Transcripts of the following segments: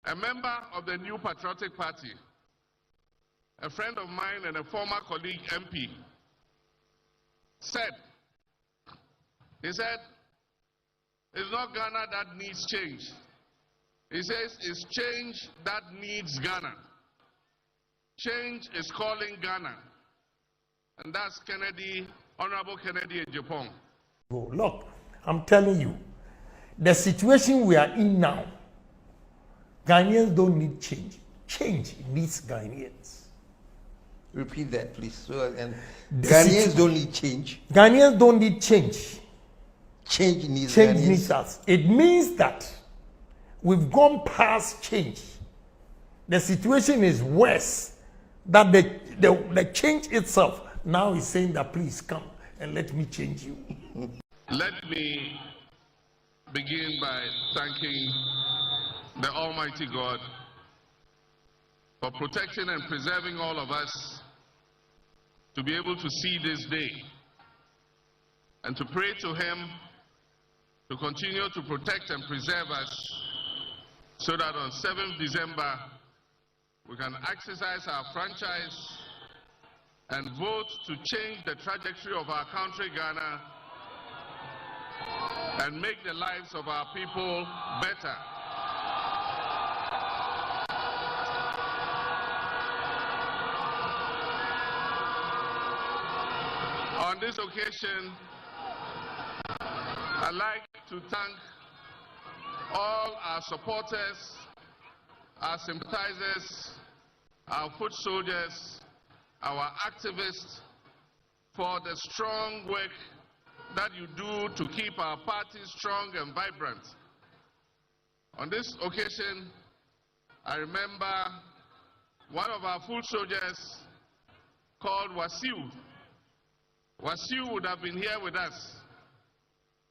A member of the New Patriotic Party, a friend of mine and a former colleague MP, said, it's not Ghana that needs change. He says it's change that needs Ghana. Change is calling Ghana. And that's Kennedy, Honorable Kennedy Agyapong. Look, I'm telling you, the situation we are in now, Ghanaians don't need change. Change needs Ghanaians. Repeat that, please. So, and Ghanaians don't need change. Ghanaians don't need change. Change needs Change Ghanaians. needs us. It means that we've gone past change. The situation is worse. That the change itself now is saying that please come and let me change you. Let me begin by thanking the Almighty God for protecting and preserving all of us to be able to see this day, and to pray to Him to continue to protect and preserve us so that on 7th December we can exercise our franchise and vote to change the trajectory of our country, Ghana, and make the lives of our people better. On this occasion, I'd like to thank all our supporters, our sympathizers, our foot soldiers, our activists for the strong work that you do to keep our party strong and vibrant. On this occasion, I remember one of our foot soldiers called Wasiu. Wasiu would have been here with us.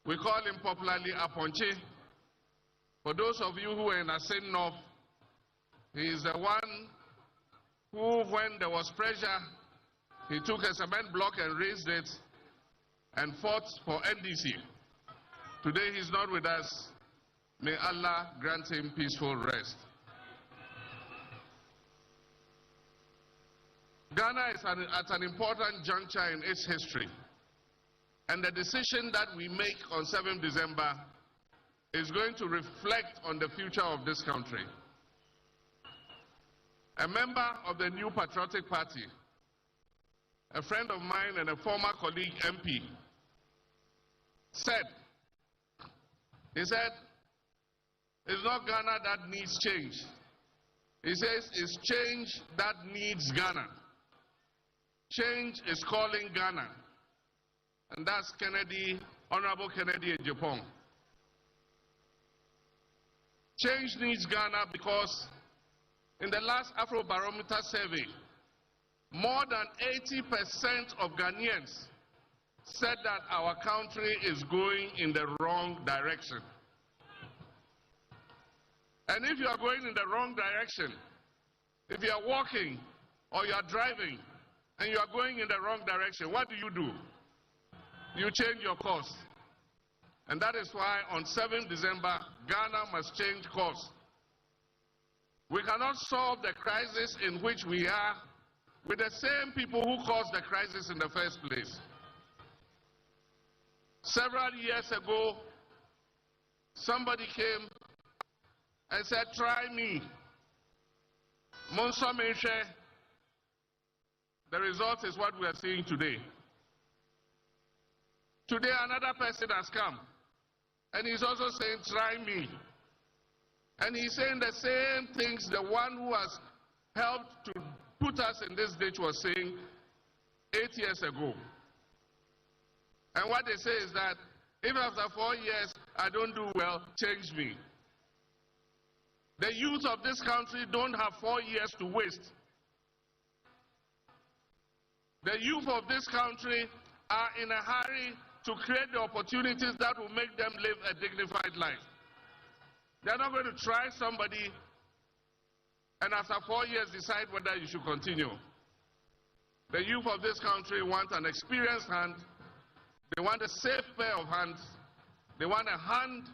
We call him popularly Aponche. For those of you who are in Asen North, he is the one who, when there was pressure, he took a cement block and raised it and fought for NDC. Today he's not with us. May Allah grant him peaceful rest. Ghana is at an important juncture in its history, and the decision that we make on 7th December is going to reflect on the future of this country. A member of the New Patriotic Party, a friend of mine and a former colleague MP, said, it's not Ghana that needs change. He says it's change that needs Ghana. Change is calling Ghana. And that's Kennedy, Honorable Kennedy Agyapong. Change needs Ghana because in the last Afrobarometer survey, more than 80% of Ghanaians said that our country is going in the wrong direction. And if you are going in the wrong direction, if you are walking or you are driving and you are going in the wrong direction, what do? You change your course. And that is why on 7th December, Ghana must change course. We cannot solve the crisis in which we are with the same people who caused the crisis in the first place. Several years ago, somebody came and said, try me. Monso Menche. The result is what we are seeing today. Today another person has come and he's also saying, try me. And he's saying the same things the one who has helped to put us in this ditch was saying 8 years ago. And what they say is that if after 4 years I don't do well, change me. The youth of this country don't have 4 years to waste. The youth of this country are in a hurry to create the opportunities that will make them live a dignified life. They're not going to try somebody and after 4 years decide whether you should continue. The youth of this country want an experienced hand. They want a safe pair of hands. They want a hand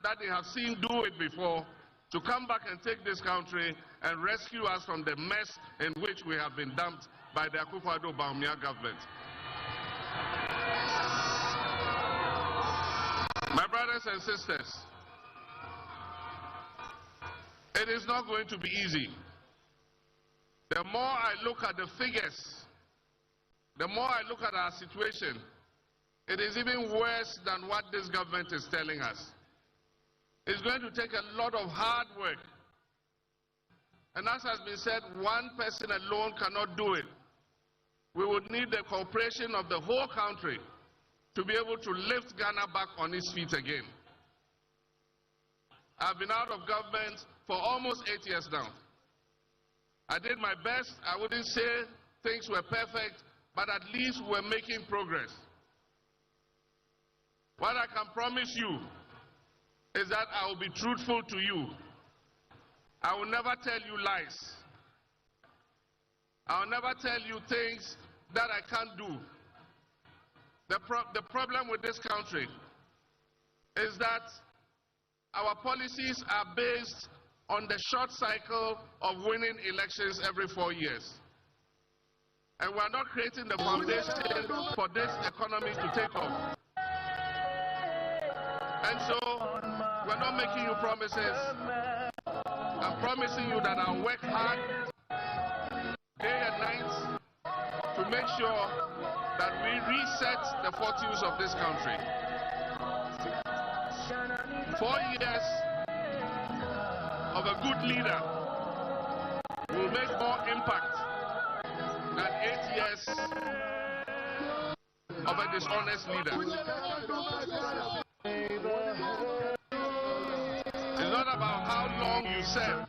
that they have seen do it before. to come back and take this country and rescue us from the mess in which we have been dumped by the Akufo-Addo-Bawumia government. My brothers and sisters, it is not going to be easy. The more I look at the figures, the more I look at our situation, it is even worse than what this government is telling us. It's going to take a lot of hard work. And as has been said, one person alone cannot do it. We would need the cooperation of the whole country to be able to lift Ghana back on its feet again. I've been out of government for almost 8 years now. I did my best. I wouldn't say things were perfect, but at least we're making progress. What I can promise you is that I will be truthful to you. I will never tell you lies. I will never tell you things that I can't do. The problem with this country is that our policies are based on the short cycle of winning elections every 4 years. And we're not creating the foundation for this economy to take off. And so, we're not making you promises. I'm promising you that I'll work hard, day and night, to make sure that we reset the fortunes of this country. 4 years of a good leader will make more impact than 8 years of a dishonest leader. It's not about how long you serve.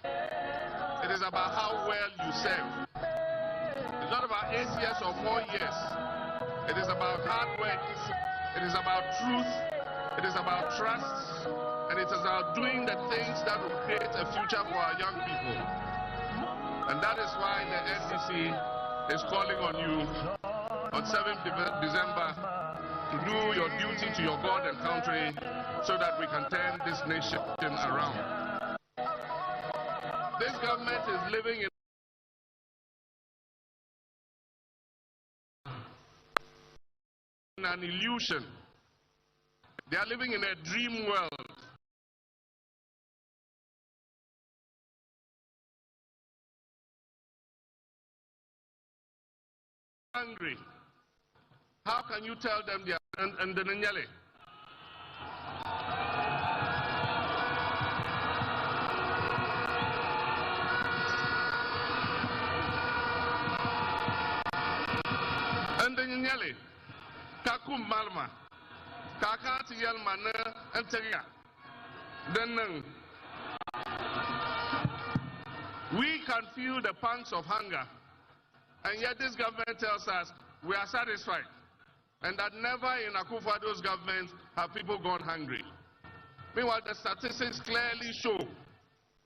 It is about how well you serve. It's not about 8 years or 4 years. It is about hard work. It is about truth. It is about trust. And it is about doing the things that will create a future for our young people. And that is why the NDC is calling on you on 7th December to do your duty to your God and country so that we can turn this nation around. This government is living in an illusion. They are living in a dream world. Hungry. How can you tell them they are and the Nyele? And the Nyele, Kakum Malma, Kakati Yelmana, and Teria. Then we can feel the pangs of hunger. And yet this government tells us we are satisfied, and that never in Akufo-Addo's government have people gone hungry. Meanwhile, the statistics clearly show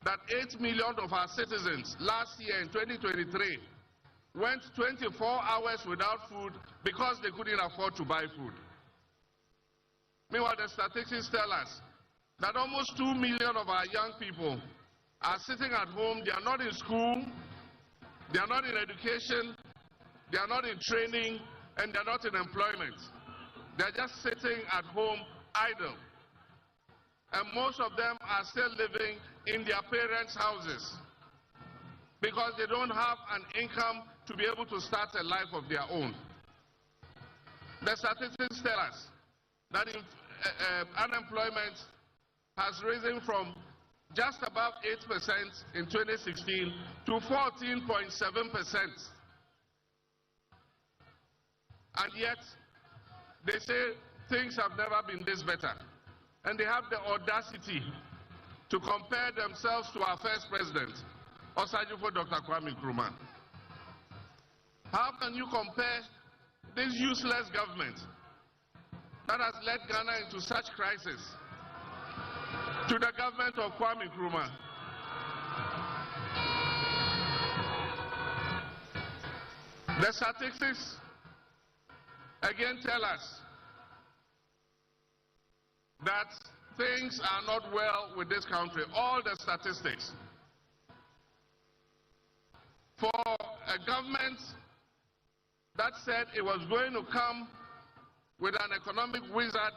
that 8 million of our citizens last year in 2023 went 24 hours without food because they couldn't afford to buy food. Meanwhile, the statistics tell us that almost 2 million of our young people are sitting at home. They are not in school. They are not in education, they are not in training, and they are not in employment. They are just sitting at home idle. And most of them are still living in their parents' houses because they don't have an income to be able to start a life of their own. The statistics tell us that unemployment has risen from just above 8% in 2016 to 14.7%. And yet, they say things have never been this better. And they have the audacity to compare themselves to our first president, Osagyefo Dr. Kwame Nkrumah. How can you compare this useless government that has led Ghana into such crisis to the government of Kwame Nkrumah? The statistics again tell us that things are not well with this country. All the statistics. For a government that said it was going to come with an economic wizard,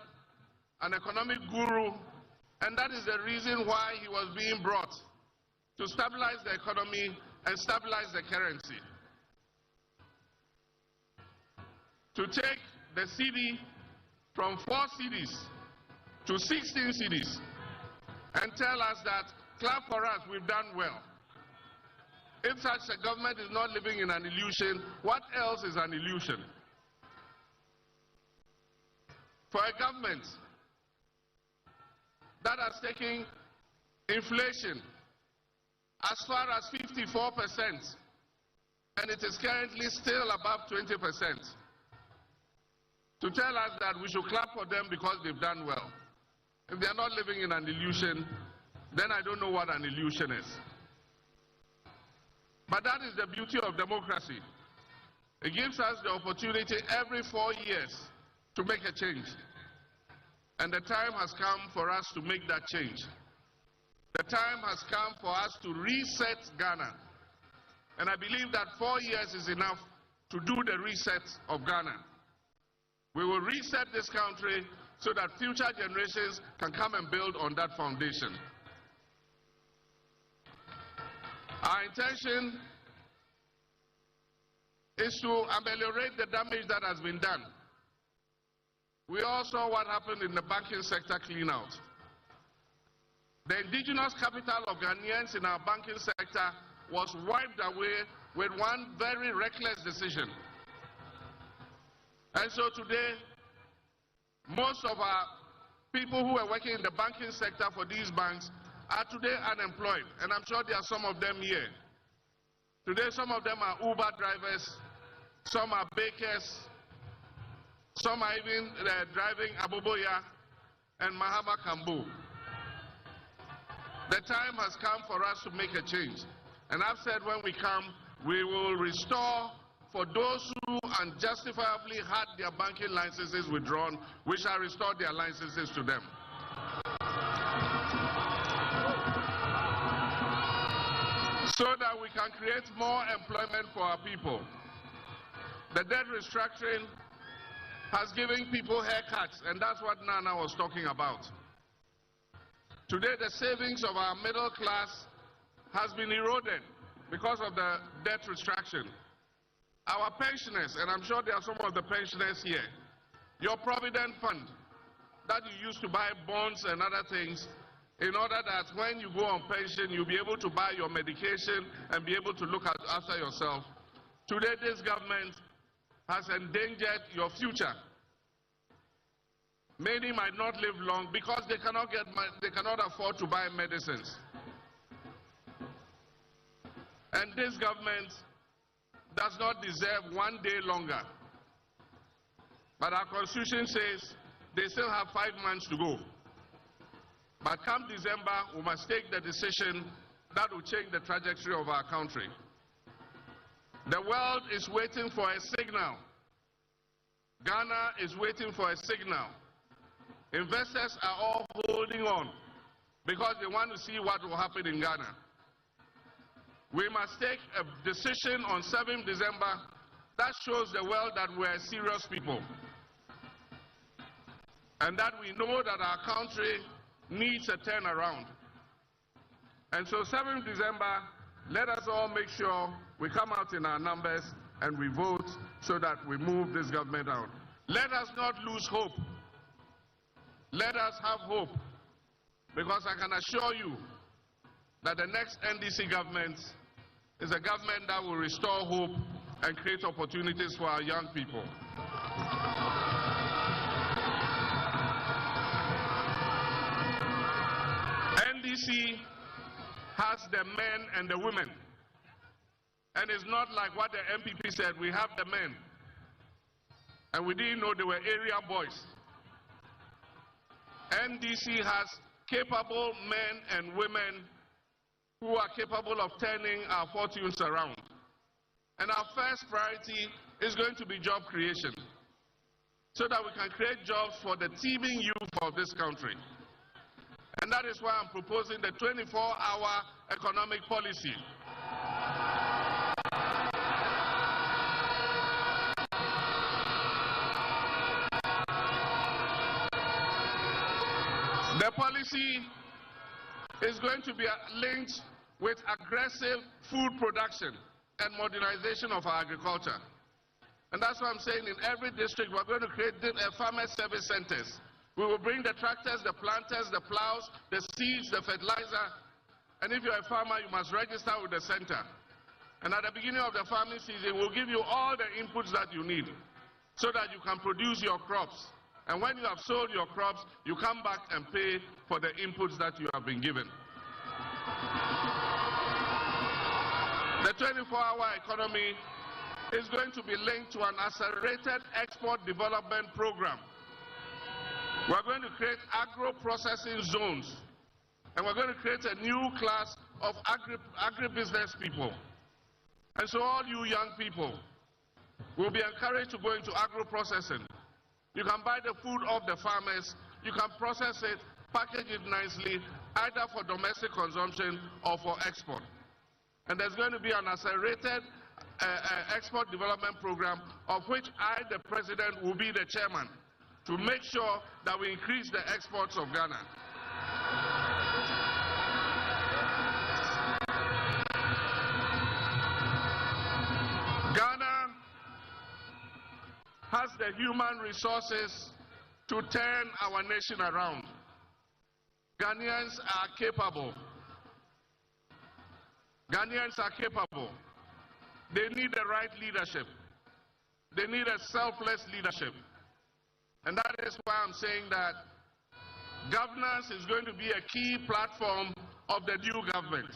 an economic guru, and that is the reason why he was being brought, to stabilize the economy and stabilize the currency. To take the cedi from 4 cedis to 16 cedis and tell us that, clap for us, we've done well. If such a government is not living in an illusion, what else is an illusion? For a government that has taken inflation as far as 54%, and it is currently still above 20%, to tell us that we should clap for them because they've done well. If they are not living in an illusion, then I don't know what an illusion is. But that is the beauty of democracy. It gives us the opportunity every 4 years to make a change. And the time has come for us to make that change. The time has come for us to reset Ghana. And I believe that 4 years is enough to do the reset of Ghana. We will reset this country so that future generations can come and build on that foundation. Our intention is to ameliorate the damage that has been done. We all saw what happened in the banking sector clean-out. The indigenous capital of Ghanaians in our banking sector was wiped away with one very reckless decision. And so today, most of our people who are working in the banking sector for these banks are today unemployed, and I'm sure there are some of them here. Today, some of them are Uber drivers, some are bakers, some are even driving Aboboya and Mahama Kambu. The time has come for us to make a change. And I've said when we come, we will restore, for those who unjustifiably had their banking licenses withdrawn, we shall restore their licenses to them. So that we can create more employment for our people. The debt restructuring has given people haircuts, and that's what Nana was talking about. Today, the savings of our middle class has been eroded because of the debt restructuring. Our pensioners, and I'm sure there are some of the pensioners here, your provident fund that you used to buy bonds and other things, in order that when you go on pension, you'll be able to buy your medication and be able to look after yourself. Today, this government has endangered your future. Many might not live long because they cannot afford to buy medicines. And this government does not deserve 1 day longer. But our constitution says they still have 5 months to go. But come December, we must take the decision that will change the trajectory of our country. The world is waiting for a signal. Ghana is waiting for a signal. Investors are all holding on because they want to see what will happen in Ghana. We must take a decision on 7th December that shows the world that we're serious people. And that we know that our country needs a turnaround. And so 7th December, let us all make sure we come out in our numbers and we vote so that we move this government out. Let us not lose hope. Let us have hope, because I can assure you that the next NDC government is a government that will restore hope and create opportunities for our young people. NDC has the men and the women. And it's not like what the MPP said, we have the men. And we didn't know they were area boys. NDC has capable men and women who are capable of turning our fortunes around. And our first priority is going to be job creation, so that we can create jobs for the teeming youth of this country. And that is why I'm proposing the 24-hour economic policy. The policy is going to be linked with aggressive food production and modernization of our agriculture. And that's why I'm saying in every district we're going to create farmer service centers. We will bring the tractors, the planters, the plows, the seeds, the fertilizer. And if you're a farmer, you must register with the center. And at the beginning of the farming season, we'll give you all the inputs that you need so that you can produce your crops. And when you have sold your crops, you come back and pay for the inputs that you have been given. The 24-hour economy is going to be linked to an accelerated export development program. We're going to create agro-processing zones, and we're going to create a new class of agribusiness people. And so all you young people will be encouraged to go into agro-processing. You can buy the food of the farmers, you can process it, package it nicely, either for domestic consumption or for export. And there's going to be an accelerated export development program of which I, the President, will be the chairman to make sure that we increase the exports of Ghana. Ghana has the human resources to turn our nation around. Ghanaians are capable. Ghanaians are capable. They need the right leadership. They need a selfless leadership. And that is why I'm saying that governance is going to be a key platform of the new government.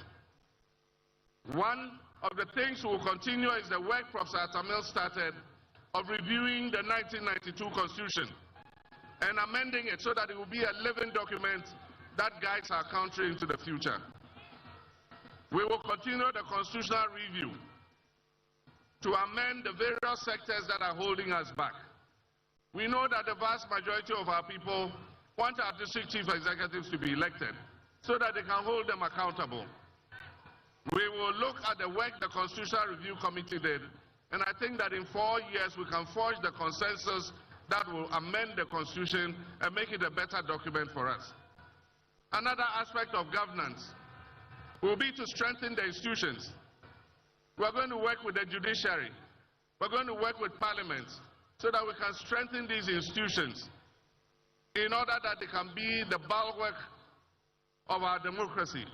One of the things we will continue is the work Professor Tamil started of reviewing the 1992 Constitution and amending it so that it will be a living document that guides our country into the future. We will continue the constitutional review to amend the various sectors that are holding us back. We know that the vast majority of our people want our district chief executives to be elected so that they can hold them accountable. We will look at the work the Constitutional Review Committee did, and I think that in 4 years we can forge the consensus that will amend the Constitution and make it a better document for us. Another aspect of governance will be to strengthen the institutions. We're going to work with the judiciary. We're going to work with Parliament so that we can strengthen these institutions in order that they can be the bulwark of our democracy.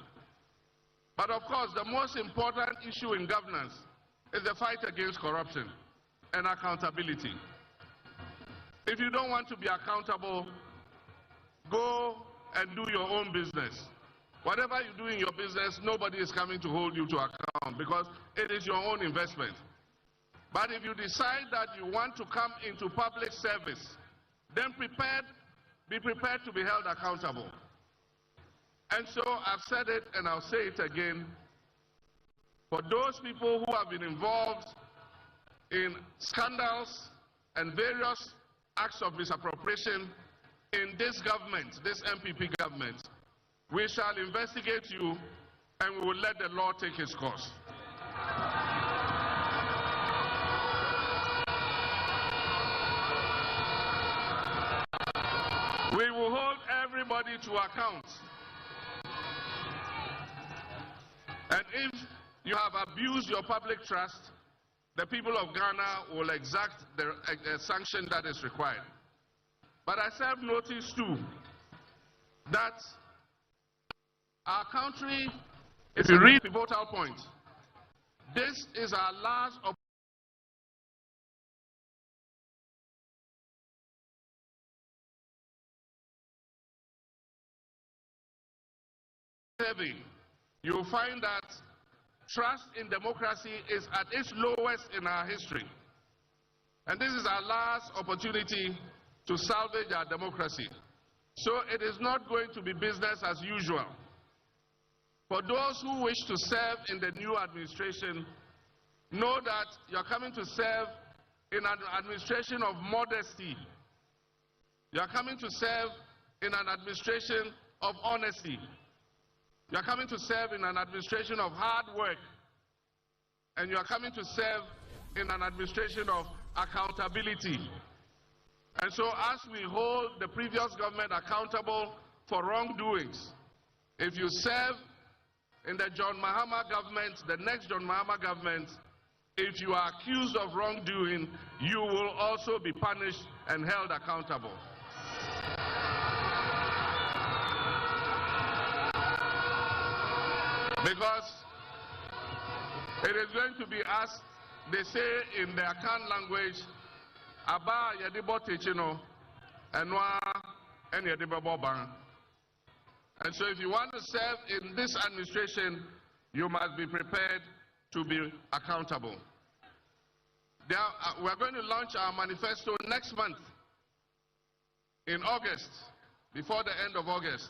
But of course, the most important issue in governance is the fight against corruption and accountability. If you don't want to be accountable, go and do your own business. Whatever you do in your business, nobody is coming to hold you to account because it is your own investment. But if you decide that you want to come into public service, then be prepared to be held accountable. And so I've said it and I'll say it again. For those people who have been involved in scandals and various acts of misappropriation in this government, this MPP government, we shall investigate you and we will let the law take its course. We will hold everybody to account. And if you have abused your public trust, the people of Ghana will exact the sanction that is required. But I serve notice too that our country, if you read the pivotal point, this is our last opportunity. You will find that trust in democracy is at its lowest in our history. And this is our last opportunity to salvage our democracy. So it is not going to be business as usual. For those who wish to serve in the new administration, know that you're coming to serve in an administration of modesty. You're coming to serve in an administration of honesty. You are coming to serve in an administration of hard work, and you are coming to serve in an administration of accountability. And so as we hold the previous government accountable for wrongdoings, if you serve in the John Mahama government, the next John Mahama government, if you are accused of wrongdoing, you will also be punished and held accountable. Because it is going to be asked, they say in the Akan language, Aba yadibo techino, enwa en yadibo bang. And so if you want to serve in this administration, you must be prepared to be accountable. We're going to launch our manifesto next month in August, before the end of August,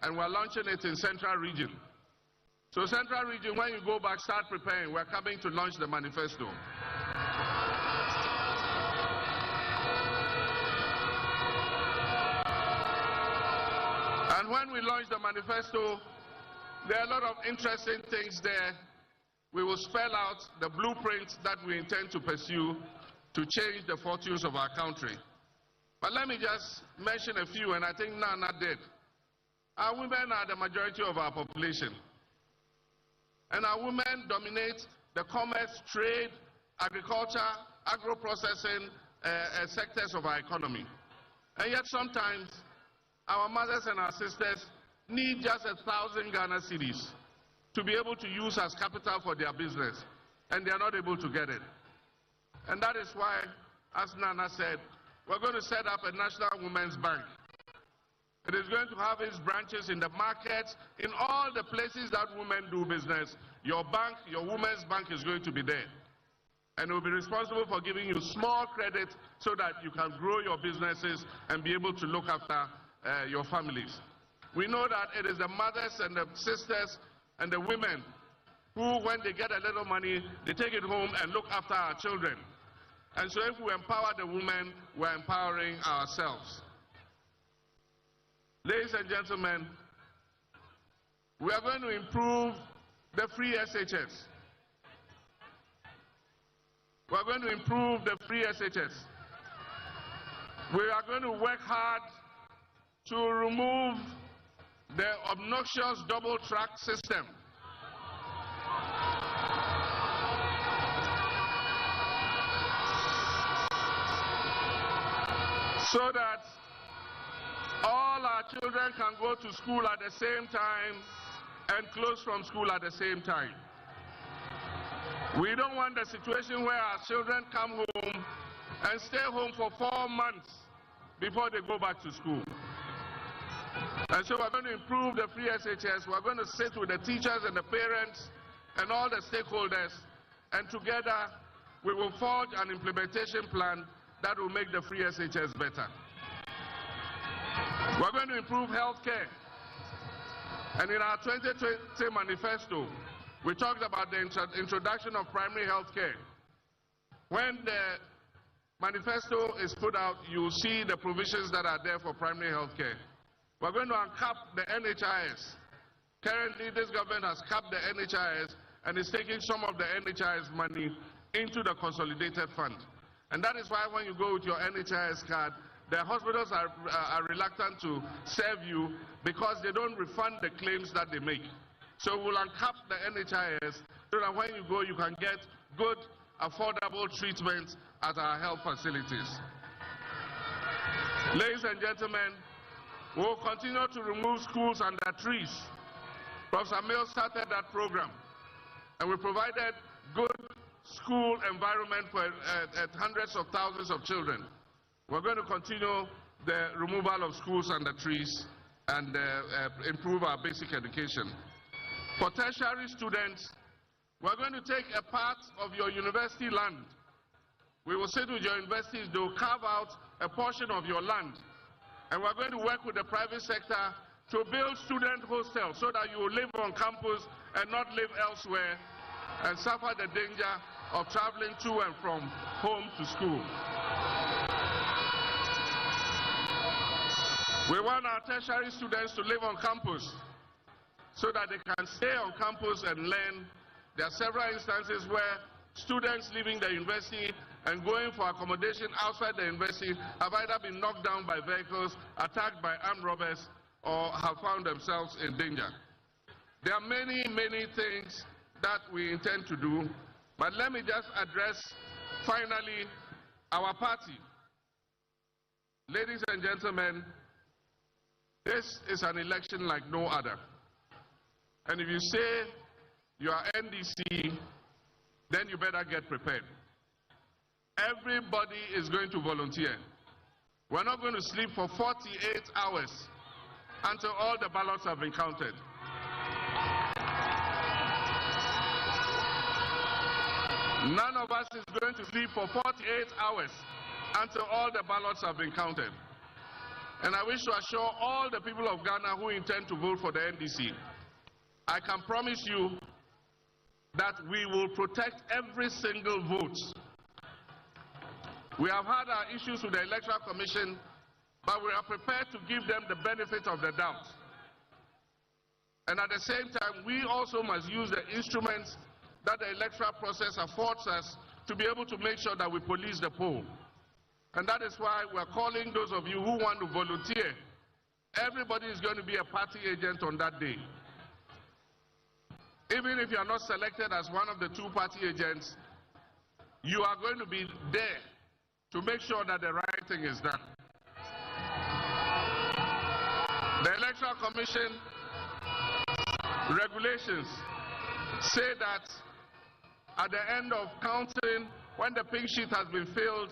and we're launching it in Central Region. So Central Region, when you go back, start preparing. We're coming to launch the manifesto. And when we launch the manifesto, there are a lot of interesting things there. We will spell out the blueprint that we intend to pursue to change the fortunes of our country. But let me just mention a few, and I think Nana did. Our women are the majority of our population. And our women dominate the commerce, trade, agriculture, agro-processing sectors of our economy. And yet sometimes our mothers and our sisters need just 1,000 Ghana cedis to be able to use as capital for their business, and they are not able to get it. And that is why, as Nana said, we're going to set up a National Women's Bank. It is going to have its branches in the markets, in all the places that women do business. Your bank, your women's bank is going to be there. And it will be responsible for giving you small credit so that you can grow your businesses and be able to look after your families. We know that it is the mothers and the sisters and the women who, when they get a little money, they take it home and look after our children. And so if we empower the women, we're empowering ourselves. Ladies and gentlemen, we are going to improve the free SHS. We are going to improve the free SHS. We are going to work hard to remove the obnoxious double track system. So that all our children can go to school at the same time and close from school at the same time. We don't want the situation where our children come home and stay home for 4 months before they go back to school. And so we're going to improve the free SHS. We're going to sit with the teachers and the parents and all the stakeholders, and together we will forge an implementation plan that will make the free SHS better. We're going to improve healthcare. And in our 2020 manifesto, we talked about the introduction of primary healthcare. When the manifesto is put out, you'll see the provisions that are there for primary healthcare. We're going to uncap the NHIS. Currently, this government has capped the NHIS and is taking some of the NHIS money into the consolidated fund. And that is why when you go with your NHIS card, the hospitals are reluctant to serve you because they don't refund the claims that they make. So we'll uncap the NHIS so that when you go, you can get good, affordable treatment at our health facilities. Ladies and gentlemen, we'll continue to remove schools under trees. Professor Mill started that program, and we provided good school environment for hundreds of thousands of children. We're going to continue the removal of schools under trees and improve our basic education. For tertiary students, we're going to take a part of your university land. We will sit with your universities, they will carve out a portion of your land. And we're going to work with the private sector to build student hostels so that you will live on campus and not live elsewhere and suffer the danger of traveling to and from home to school. We want our tertiary students to live on campus so that they can stay on campus and learn. There are several instances where students leaving the university and going for accommodation outside the university have either been knocked down by vehicles, attacked by armed robbers, or have found themselves in danger. There are many, many things that we intend to do, but let me just address finally our party. Ladies and gentlemen, this is an election like no other. And if you say you are NDC, then you better get prepared. Everybody is going to volunteer. We're not going to sleep for 48 hours until all the ballots have been counted. None of us is going to sleep for 48 hours until all the ballots have been counted. And I wish to assure all the people of Ghana who intend to vote for the NDC, I can promise you that we will protect every single vote. We have had our issues with the Electoral Commission, but we are prepared to give them the benefit of the doubt. And at the same time, we also must use the instruments that the electoral process affords us to be able to make sure that we police the poll. And that is why we are calling those of you who want to volunteer. Everybody is going to be a party agent on that day. Even if you are not selected as one of the two party agents, you are going to be there to make sure that the right thing is done. The Electoral Commission regulations say that at the end of counting, when the pink sheet has been filled,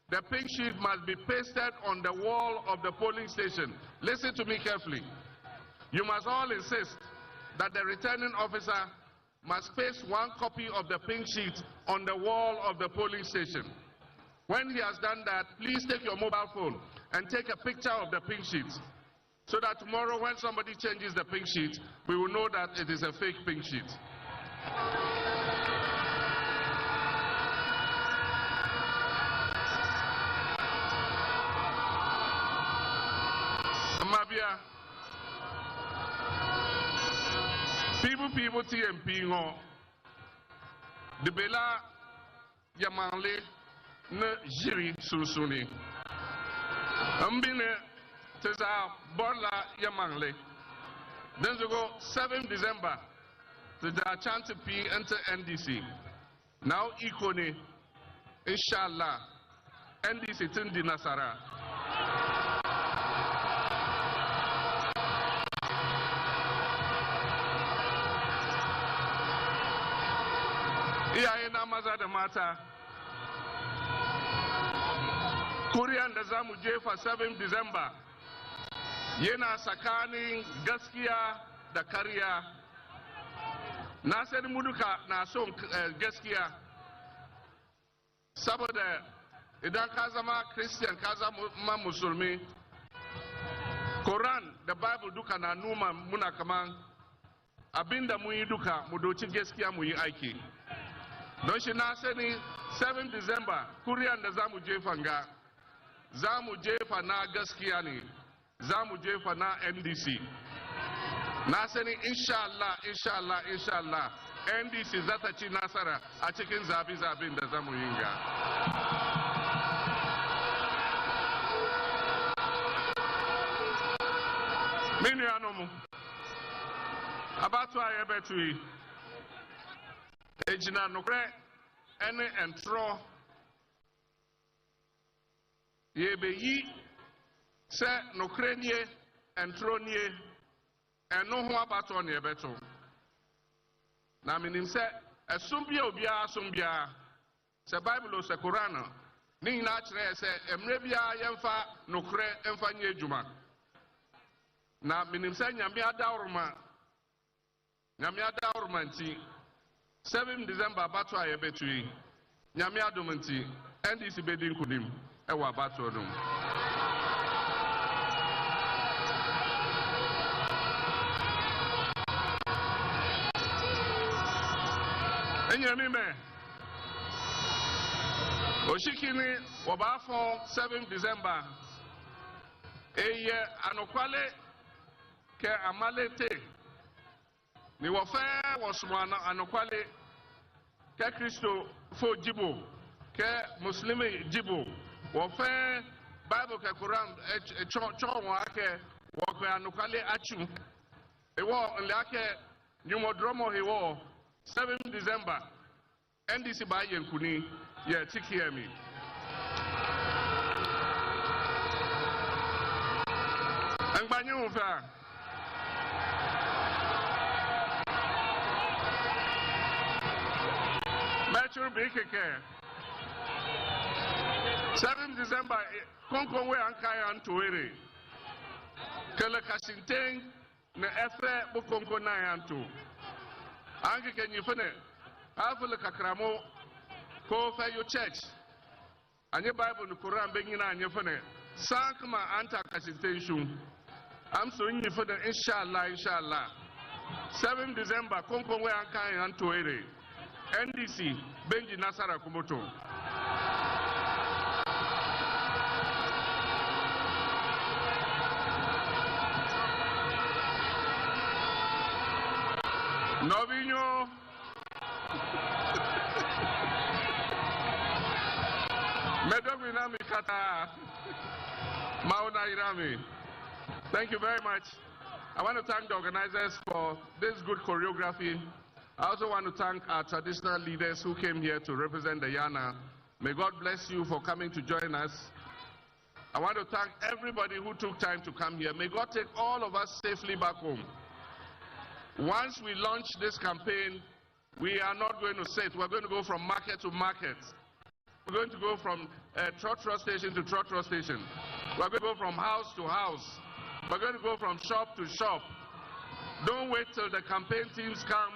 the pink sheet must be pasted on the wall of the polling station. Listen to me carefully. You must all insist that the returning officer must paste one copy of the pink sheet on the wall of the polling station. When he has done that, please take your mobile phone and take a picture of the pink sheet, so that tomorrow when somebody changes the pink sheet, we will know that it is a fake pink sheet. Mabia, people TMP ngo de bela yamanle ne jiri susuni ambine teza borla yamanle then we go 7 December to the chance P enter NDC now ikone inshallah NDC tindi nasara. Iyaye na maza da mata, kuriyan da za mu jefa 7 December yana tsakanin gaskiya da karya. Na sani mu duka na son gaskiya, saboda idan ka zama Christian ka zama musulmi, Quran da Bible duka na numa muna kaman abinda mu yi duka mu doci gaskiya mu yi aiki. Don shi na sani 7 December kuriyan da za mu jefa nga, za mu jefa na gaskiya ne, za mu jefa na NDC. Na sani inshallah NDC za ta ci nasara a cikin zabi-zabin da za mu yi nga. Minu ya nomu, abatu a yebetu yi. Ejina nukre ene entro yebe yi se nukre nye entro nye eno ho abato ne ebeto na minim se esumbia obia asumbia se Bible se Quran ni na kire se emre bia yemfa nukre emfa nye ejuma na minim se nyame adawroma nti 7 December battle aye betui nyame adom nti NDC bedi nkunim ewa battle no enyami me oshikini wabafo 7 December Eye anokwale ke amalete ni wofe wosmana anokwale ke Kristo fo jibo ke muslimi jibo wofe Bible ke Quran chon wa ke wo anokwale achu ewo nlake nyumodromo hewo 7 December NDC ba yenkuni ye tikiemi Angbanyu fa Mature Bikeke 7 December Konkonwe Ankaya Antuere Kele Kashinteng ne efe bukonko na yanto anke kenyi fene afule kakramo ko fa yo church anye Bible no Quran be nyina anye fene sankma anta kashintenshu am so nyi fene inshallah 7 December konko we anka yanto ere NDC Benji Nasara Kumoto Novinho Medovina Mikata Mauna Irami. Thank you very much. I want to thank the organizers for this good choreography. I also want to thank our traditional leaders who came here to represent the Yana. May God bless you for coming to join us. I want to thank everybody who took time to come here. May God take all of us safely back home. Once we launch this campaign, we are not going to sit. We're going to go from market to market. We're going to go from trotro station to trotro station. We're going to go from house to house. We're going to go from shop to shop. Don't wait till the campaign teams come.